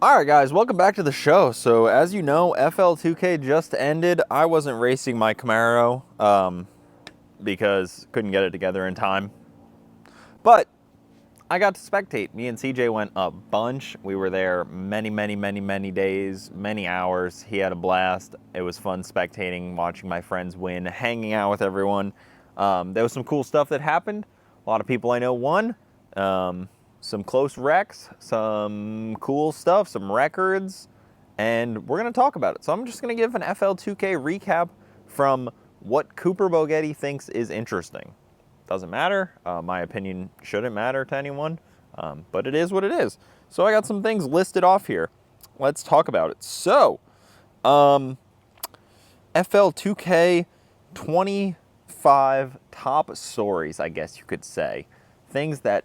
Alright guys, welcome back to the show. So as you know, FL2k just ended. I wasn't racing my Camaro because couldn't get it together in time. But I got to spectate. Me and CJ went a bunch. We were there many days, many hours. He had a blast. It was fun spectating, watching my friends win, hanging out with everyone. There was some cool stuff that happened. A lot of people I know won. Some close wrecks, some cool stuff, some records, and we're going to talk about it. So I'm just going to give an FL2k recap from what Cooper Bogetti thinks is interesting. Doesn't matter. My opinion shouldn't matter to anyone, but it is what it is. So I got some things listed off here. Let's talk about it. So, FL2k25 top stories, I guess you could say. Things that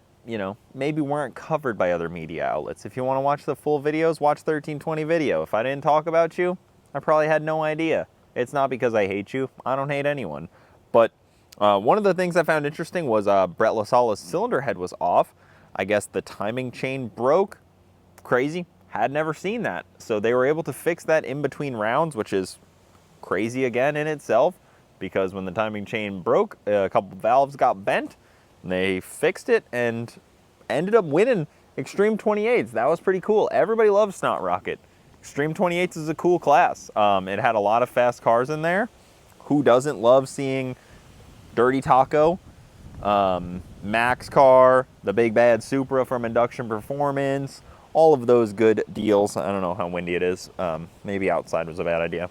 maybe weren't covered by other media outlets. If you want to watch the full videos, watch 1320 video. If I didn't talk about you, I probably had no idea. It's not because I hate you. I don't hate anyone. But one of the things I found interesting was Brett LaSala's cylinder head was off. I guess the timing chain broke. Crazy. Had never seen that. So they were able to fix that in between rounds, which is crazy again in itself, because when the timing chain broke, a couple valves got bent. They fixed it and ended up winning Extreme 28s. That was pretty cool. Everybody loves Snot Rocket. Extreme 28s is a cool class. It had a lot of fast cars in there. Who doesn't love seeing Dirty Taco, Max Car, the Big Bad Supra from Induction Performance, all of those good deals. I don't know how windy it is. Maybe outside was a bad idea.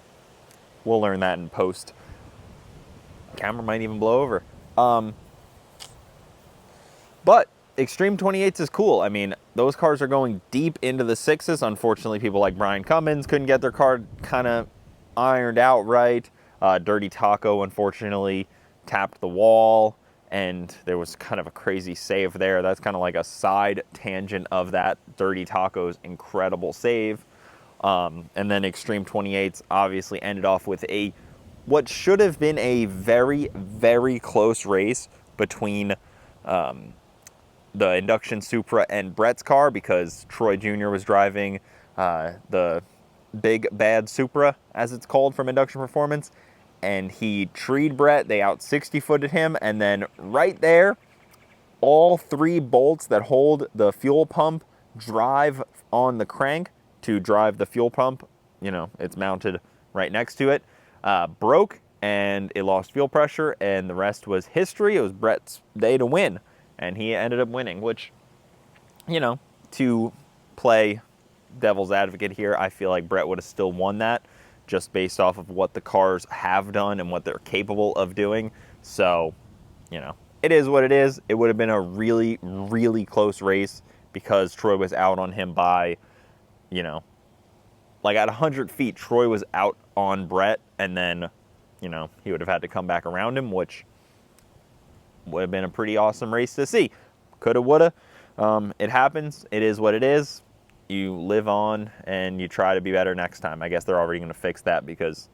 We'll learn that in post. Camera might even blow over. But Extreme 28s is cool. I mean, those cars are going deep into the sixes. Unfortunately, people like Brian Cummins couldn't get their car kind of ironed out right. Dirty Taco, unfortunately, tapped the wall, and there was kind of a crazy save there. That's kind of like a side tangent of that Dirty Taco's incredible save. And then Extreme 28s obviously ended off with what should have been a very close race between the Induction Supra and Brett's car, because Troy Jr. was driving the Big Bad Supra, as it's called, from Induction Performance, and he treed Brett. They out 60-footed him, and then right there, all three bolts that hold the fuel pump drive on the crank to drive the fuel pump. It's mounted right next to it. Broke, and it lost fuel pressure, and the rest was history. It was Brett's day to win. And he ended up winning, which, to play devil's advocate here, I feel like Brett would have still won that just based off of what the cars have done and what they're capable of doing. So, it is what it is. It would have been a really close race because Troy was out on him by, like at 100 feet, Troy was out on Brett, and then, he would have had to come back around him, which would have been a pretty awesome race to see. Coulda, woulda. It happens. It is what it is. You live on and you try to be better next time. I guess they're already going to fix that because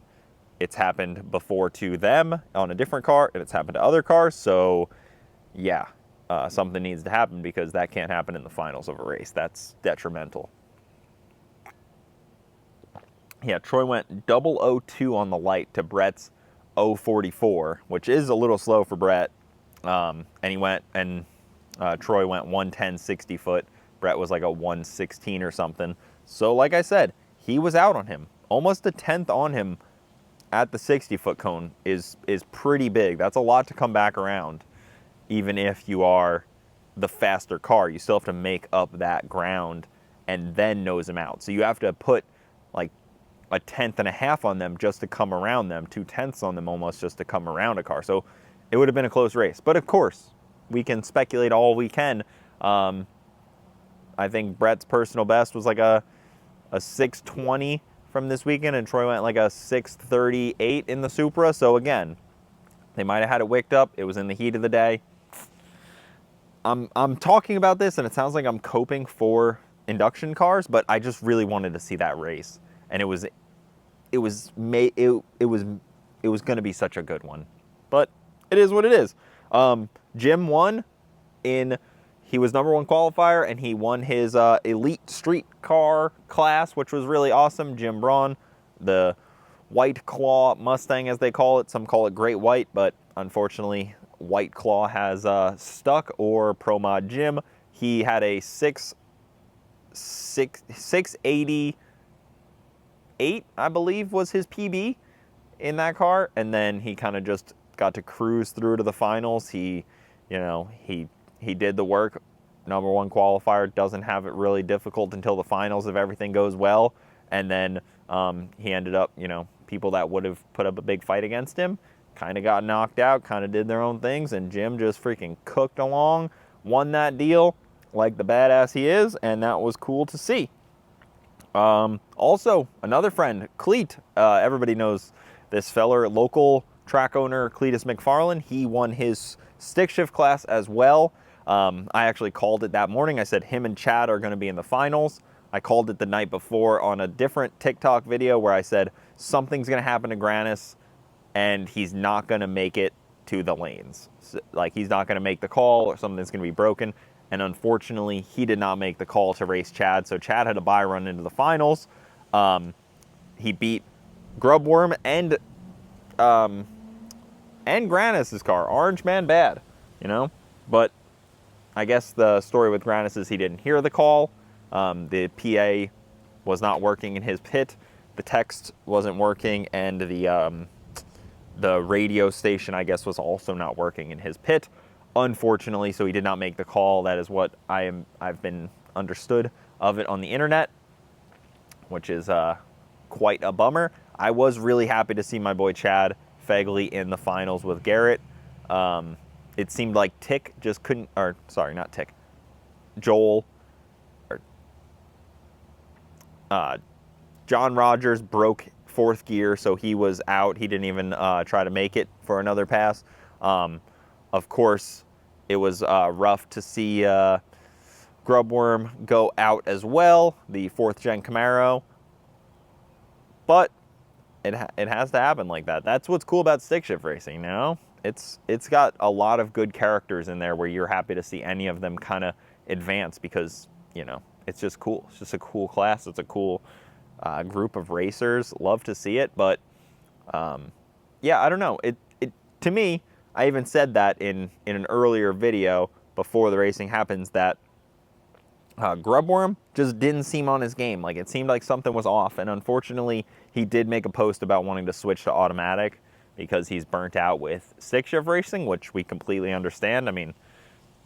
it's happened before to them on a different car, and it's happened to other cars. So, yeah, something needs to happen because that can't happen in the finals of a race. That's detrimental. Yeah, Troy went 002 on the light to Brett's 044, which is a little slow for Brett. And Troy went 110 60 foot. Brett was like a 116 or something. So like I said, he was out on him. Almost a tenth on him at the 60-foot cone is pretty big. That's a lot to come back around. Even if you are the faster car, you still have to make up that ground and then nose them out. So you have to put like a tenth and a half on them just to come around them, 2/10 on them almost just to come around a car. So it would have been a close race. But of course, we can speculate all we can. I think Brett's personal best was like a 620 from this weekend, and Troy went like a 638 in the Supra. So again, they might have had it wicked up. It was in the heat of the day. I'm talking about this, and it sounds like I'm coping for induction cars, but I just really wanted to see that race, and it was going to be such a good one. But it is what it is. Jim won in he was number 1 qualifier, and he won his elite street car class, which was really awesome. Jim Braun, the White Claw Mustang, as they call it. Some call it Great White, but unfortunately, White Claw has stuck, or Pro Mod Jim. He had a 688, I believe, was his PB in that car, and then he kind of just got to cruise through to the finals. He did the work. Number 1 qualifier, doesn't have it really difficult until the finals if everything goes well, and then he ended up, people that would have put up a big fight against him kind of got knocked out, kind of did their own things, and Jim just freaking cooked along, won that deal like the badass he is, and that was cool to see. Also, another friend, Cleet, everybody knows this feller, local track owner Cletus McFarland. He won his stick shift class as well. I actually called it that morning. I said him and Chad are going to be in the finals. I called it the night before on a different TikTok video where I said something's going to happen to Granis and he's not going to make it to the lanes. So, like, he's not going to make the call, or something's going to be broken. And unfortunately, he did not make the call to race Chad. So Chad had a bye run into the finals. He beat Grubworm and Granis' car. Orange Man bad, But I guess the story with Granis is he didn't hear the call. The PA was not working in his pit. The text wasn't working, and the radio station, I guess, was also not working in his pit, unfortunately. So he did not make the call. That is what I've been understood of it on the internet, which is quite a bummer. I was really happy to see my boy Chad Fegley in the finals with Garrett. It seemed like Tick just couldn't, or sorry, not Tick, Joel, or John Rogers broke 4th gear, so he was out. He didn't even try to make it for another pass. Of course, it was rough to see Grubworm go out as well, the 4th gen Camaro. But it has to happen like that. That's what's cool about stick shift racing, It's got a lot of good characters in there where you're happy to see any of them kind of advance because, it's just cool. It's just a cool class. It's a cool group of racers. Love to see it, but yeah, I don't know. It to me, I even said that in an earlier video before the racing happens that Grubworm just didn't seem on his game. Like, it seemed like something was off, and unfortunately, he did make a post about wanting to switch to automatic because he's burnt out with stick shift racing, which we completely understand. I mean,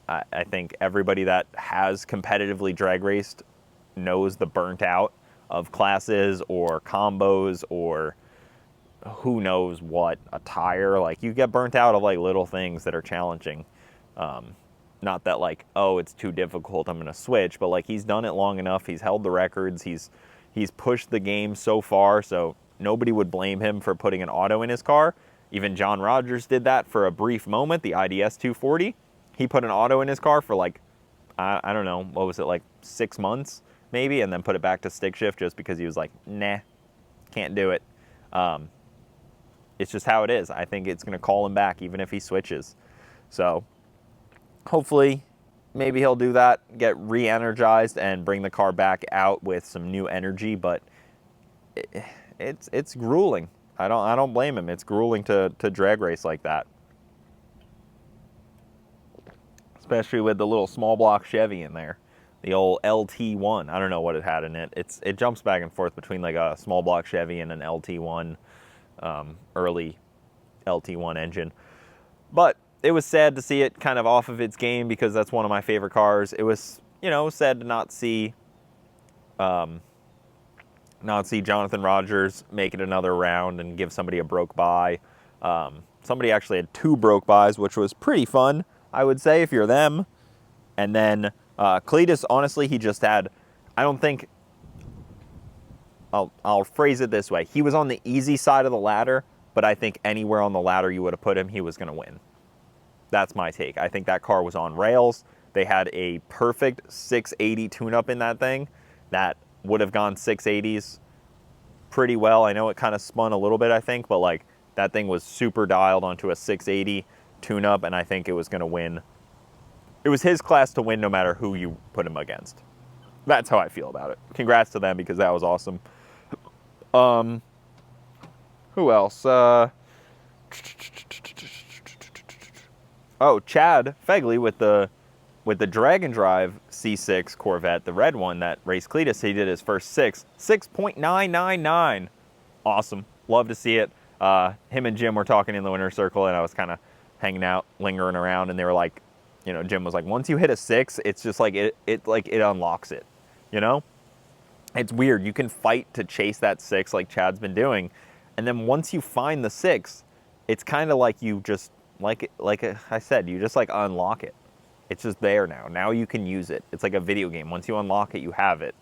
I think everybody that has competitively drag raced knows the burnt out of classes or combos or who knows what, a tire. Like, you get burnt out of like little things that are challenging. Not that like, oh, it's too difficult, I'm going to switch, but like, he's done it long enough. He's held the records. He's pushed the game so far, so nobody would blame him for putting an auto in his car. Even John Rogers did that for a brief moment, the IDS 240. He put an auto in his car for like, I don't know, what was it, like 6 months maybe, and then put it back to stick shift just because he was like, nah, can't do it. It's just how it is. I think it's going to call him back even if he switches. So hopefully maybe he'll do that, get re-energized, and bring the car back out with some new energy, but it's grueling. I don't blame him. It's grueling to drag race like that. Especially with the little small block Chevy in there. The old LT1. I don't know what it had in it. It jumps back and forth between like a small block Chevy and an LT1, early LT1 engine. But it was sad to see it kind of off of its game because that's one of my favorite cars. It was, sad to not see Jonathan Rogers make it another round and give somebody a broke buy. Somebody actually had 2 broke buys, which was pretty fun, I would say, if you're them. And then Cletus, honestly, he just had, I don't think, I'll phrase it this way. He was on the easy side of the ladder, but I think anywhere on the ladder you would have put him, he was going to win. That's my take. I think that car was on rails. They had a perfect 680 tune-up in that thing that would have gone 680s pretty well. I know it kind of spun a little bit, I think, but like that thing was super dialed onto a 680 tune-up, and I think it was going to win. it was his class to win no matter who you put him against. That's how I feel about it. Congrats to them because that was awesome. Who else? Chad Fegley with the Dragon Drive C6 Corvette, the red one that raced Cletus. He did his first 6.999. Awesome. Love to see it. Him and Jim were talking in the winner's circle, and I was kind of hanging out, lingering around, and they were like, you know, Jim was like, once you hit a 6, it's just like it unlocks it. You know? It's weird. You can fight to chase that 6 like Chad's been doing, and then once you find the 6, it's kind of like you just like I said, you just like unlock it. It's just there now. Now you can use it. It's like a video game. Once you unlock it, you have it.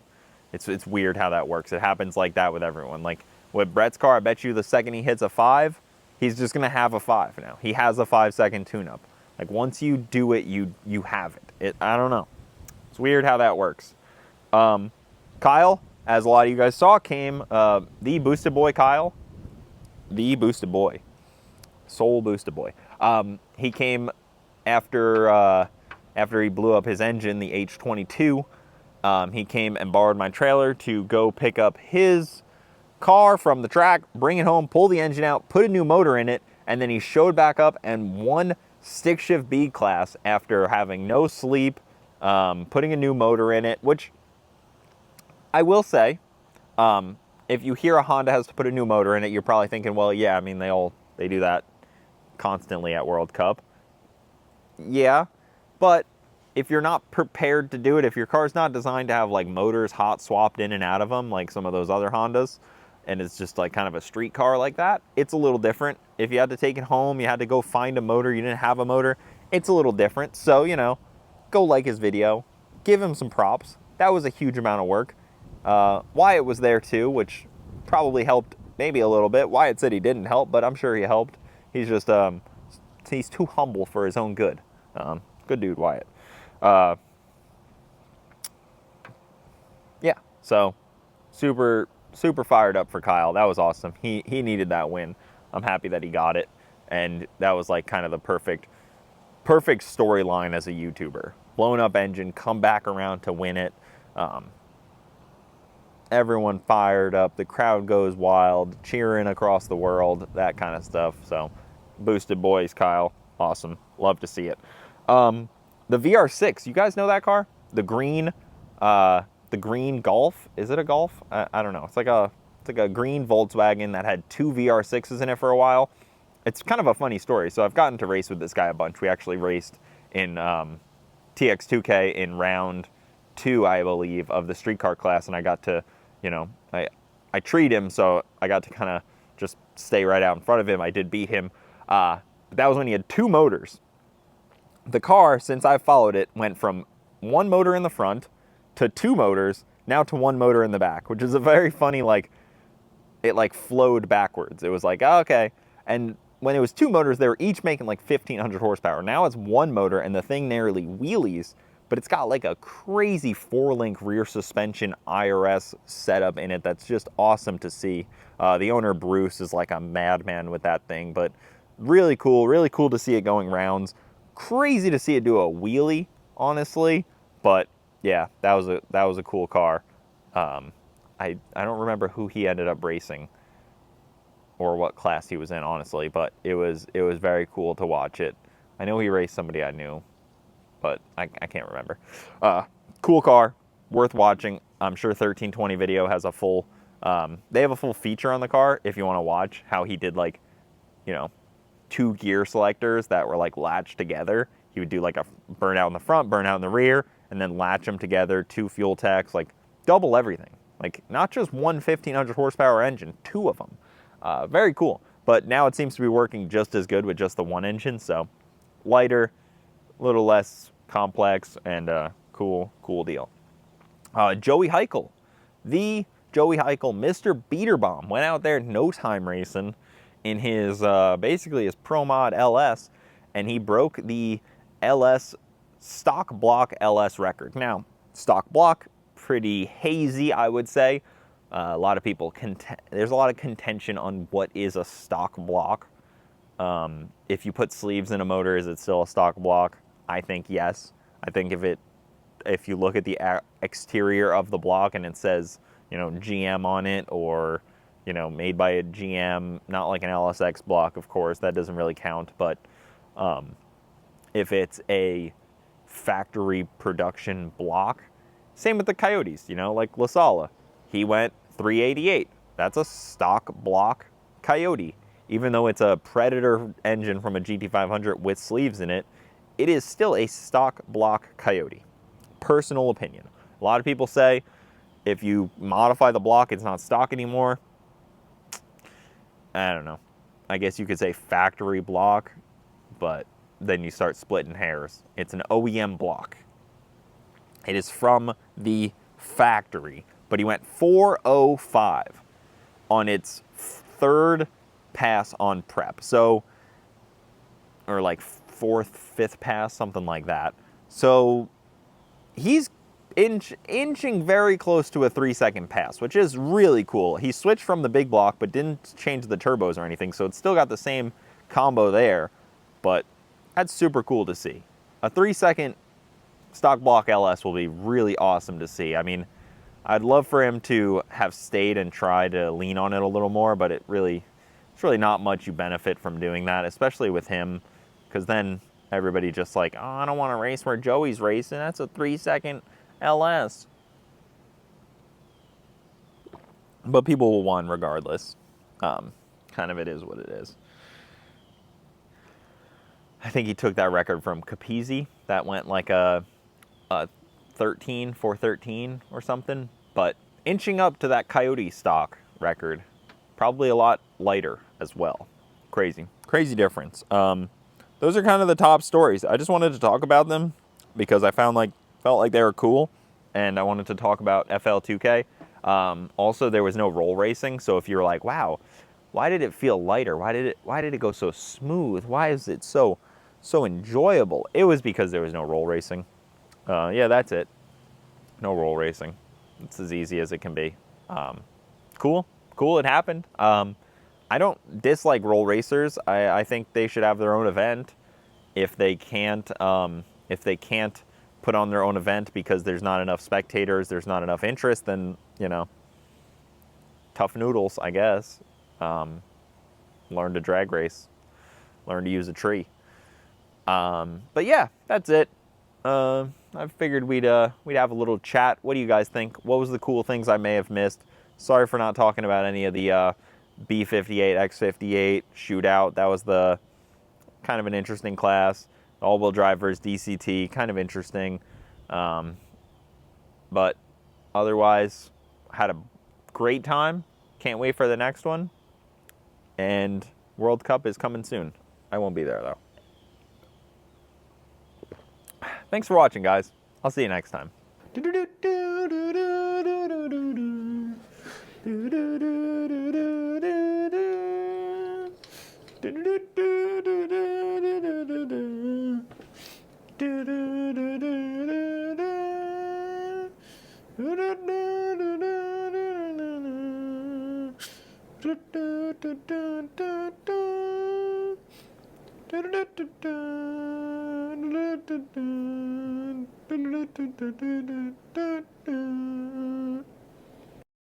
It's weird how that works. It happens like that with everyone. Like with Brett's car, I bet you the second he hits a 5, he's just gonna have a 5 now. He has a 5-second tune-up. Like once you do it, you have it. I don't know. It's weird how that works. Kyle, as a lot of you guys saw, came the Boosted Boy Kyle. The Boosted Boy. Soul Boosted Boy. He came after he blew up his engine, the H22. He came and borrowed my trailer to go pick up his car from the track, bring it home, pull the engine out, put a new motor in it, and then he showed back up and won stick shift B class after having no sleep, putting a new motor in it, which I will say, if you hear a Honda has to put a new motor in it, you're probably thinking, well, yeah, I mean, they do that constantly at World Cup. Yeah, but if you're not prepared to do it, if your car's not designed to have like motors hot swapped in and out of them, like some of those other Hondas, and it's just like kind of a street car like that, it's a little different. If you had to take it home, you had to go find a motor, you didn't have a motor, it's a little different. So, you know, go like his video, give him some props. That was a huge amount of work. Wyatt was there too, which probably helped maybe a little bit. Wyatt said he didn't help, but I'm sure he helped. He's just, he's too humble for his own good. Good dude, Wyatt. Yeah, so super fired up for Kyle. That was awesome. He needed that win. I'm happy that he got it. And that was like kind of the perfect storyline as a YouTuber. Blown up engine, come back around to win it. Everyone fired up. The crowd goes wild, cheering across the world, that kind of stuff. So, Boosted Boys, Kyle. Awesome. Love to see it. The VR6, you guys know that car? The green Golf. Is it a Golf? I don't know. It's like a green Volkswagen that had 2 VR6s in it for a while. It's kind of a funny story. So I've gotten to race with this guy a bunch. We actually raced in TX2K in round 2, I believe, of the street car class, and I got to, you know, I treat him, so I got to kind of just stay right out in front of him. I did beat him. But that was when he had 2 motors. The car, since I've followed it, went from 1 motor in the front to 2 motors, now to 1 motor in the back, which is a very funny, like, it like flowed backwards. It was like, oh, okay. And when it was 2 motors, they were each making like 1,500 horsepower. Now it's 1 motor, and the thing nearly wheelies, but it's got like a crazy 4-link rear suspension IRS setup in it that's just awesome to see. The owner, Bruce, is like a madman with that thing, but really cool to see it going rounds. Crazy to see it do a wheelie, honestly, but yeah, that was a cool car. I don't remember who he ended up racing or what class he was in, honestly, but it was very cool to watch it. I know he raced somebody I knew, but I can't remember. Cool car, worth watching. I'm sure 1320 Video has a full, they have a full feature on the car if you want to watch how he did, like, you know, 2 gear selectors that were like latched together. He would do like a burnout in the front, burnout in the rear, and then latch them together, 2 fuel techs, like double everything. Like not just 1 1,500 horsepower engine, 2 of them. Very cool. But now it seems to be working just as good with just the 1 engine. So lighter, a little less complex, and cool deal. Joey Heichel, the Joey Heichel, Mr. Beaterbomb, went out there no time racing in his, basically his Pro Mod LS, and he broke the LS, stock block LS record. Now, stock block, pretty hazy, I would say. A lot of people, there's a lot of contention on what is a stock block. If you put sleeves in a motor, is it still a stock block? I think yes. I think if you look at the exterior of the block and it says, GM on it, or, made by a GM, not like an LSX block, of course, that doesn't really count. But if it's a factory production block, same with the Coyotes, like La Sala. He went 388. That's a stock block Coyote. Even though it's a Predator engine from a GT500 with sleeves in it, it is still a stock block Coyote. Personal opinion. A lot of people say if you modify the block, it's not stock anymore. I don't know. I guess you could say factory block, but then you start splitting hairs. It's an OEM block. It is from the factory, but he went 405 on its third pass on prep. So, or like fourth, fifth pass, something like that. So he's inching very close to a 3-second pass, which is really cool. He switched from the big block, but didn't change the turbos or anything. So it's still got the same combo there, but that's super cool to see. A 3-second stock block LS will be really awesome to see. I mean, I'd love for him to have stayed and tried to lean on it a little more, but it's really not much you benefit from doing that, especially with him, because then everybody just like, oh, I don't want to race where Joey's racing. That's a 3-second LS. But people will want regardless. Kind of it is what it is. I think he took that record from Capizzi. That went like a 413 or something. But inching up to that Coyote stock record, probably a lot lighter as well. Crazy difference. Those are kind of the top stories. I just wanted to talk about them because I felt like they were cool, and I wanted to talk about FL2k. Also, there was no roll racing, so if you're like, wow, why did it feel lighter? Why did it go so smooth? Why is it so enjoyable? It was because there was no roll racing. Yeah, that's it. No roll racing. It's as easy as it can be. Cool, it happened. I don't dislike roll racers. I think they should have their own event. If they can't put on their own event because there's not enough spectators, there's not enough interest, then, tough noodles, I guess. Learn to drag race. Learn to use a tree. But yeah, that's it. I figured we'd have a little chat. What do you guys think? What was the cool things I may have missed? Sorry for not talking about any of the B58, X58 shootout. That was the kind of an interesting class. All-wheel drivers, DCT, kind of interesting. But otherwise, had a great time. Can't wait for the next one. And World Cup is coming soon. I won't be there, though. Thanks for watching, guys. I'll see you next time.